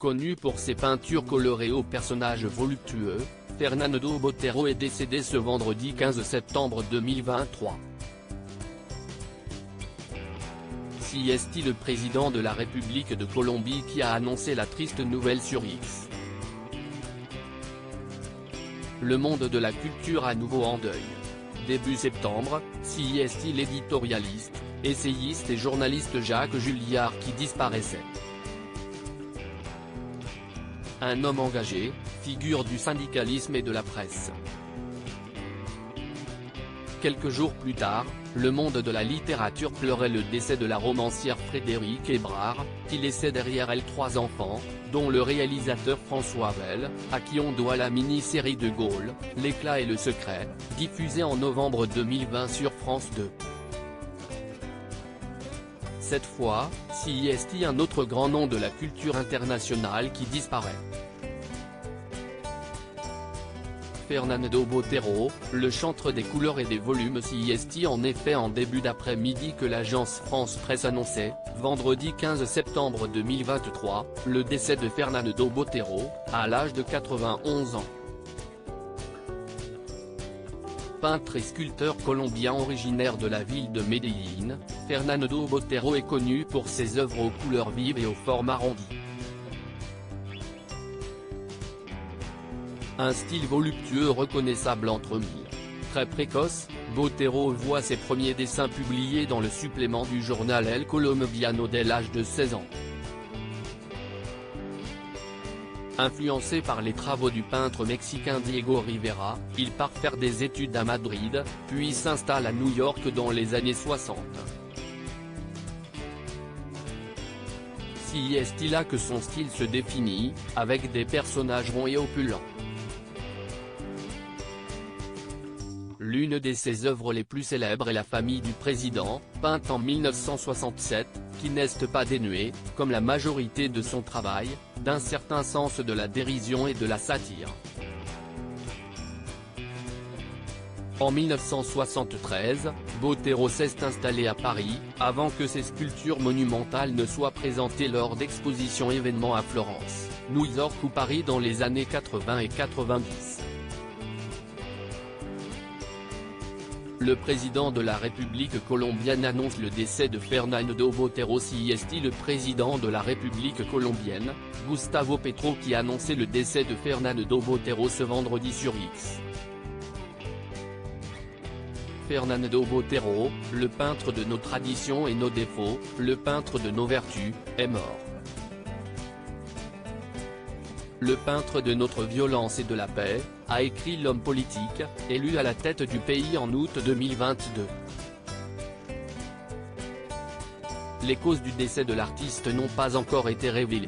Connu pour ses peintures colorées aux personnages voluptueux, Fernando Botero est décédé ce vendredi 15 septembre 2023. C'est le président de la République de Colombie qui a annoncé la triste nouvelle sur X. Le monde de la culture à nouveau en deuil. Début septembre, c'est l'éditorialiste, essayiste et journaliste Jacques Julliard qui disparaissait. Un homme engagé, figure du syndicalisme et de la presse. Quelques jours plus tard, le monde de la littérature pleurait le décès de la romancière Frédérique Hébrard, qui laissait derrière elle 3 enfants, dont le réalisateur François Well, à qui on doit la mini-série de Gaulle, L'éclat et le secret, diffusée en novembre 2020 sur France 2. Cette fois, c'est un autre grand nom de la culture internationale qui disparaît. Fernando Botero, le chantre des couleurs et des volumes. C'est en effet en début d'après-midi que l'agence France Presse annonçait, vendredi 15 septembre 2023, le décès de Fernando Botero, à l'âge de 91 ans. Peintre et sculpteur colombien originaire de la ville de Medellín, Fernando Botero est connu pour ses œuvres aux couleurs vives et aux formes arrondies. Un style voluptueux reconnaissable entre mille. Très précoce, Botero voit ses premiers dessins publiés dans le supplément du journal El Colombiano dès l'âge de 16 ans. Influencé par les travaux du peintre mexicain Diego Rivera, il part faire des études à Madrid, puis s'installe à New York dans les années 60. C'est là que son style se définit, avec des personnages ronds et opulents. L'une de ses œuvres les plus célèbres est La famille du président, peinte en 1967, qui n'est pas dénuée, comme la majorité de son travail, d'un certain sens de la dérision et de la satire. En 1973, Botero s'est installé à Paris, avant que ses sculptures monumentales ne soient présentées lors d'expositions événements à Florence, New York ou Paris dans les années 80 et 90. Le président de la République colombienne annonce le décès de Fernando Botero. C'est le président de la République colombienne, Gustavo Petro, qui a annoncé le décès de Fernando Botero ce vendredi sur X. Fernando Botero, le peintre de nos traditions et nos défauts, le peintre de nos vertus, est mort. Le peintre de notre violence et de la paix, a écrit l'homme politique, élu à la tête du pays en août 2022. Les causes du décès de l'artiste n'ont pas encore été révélées.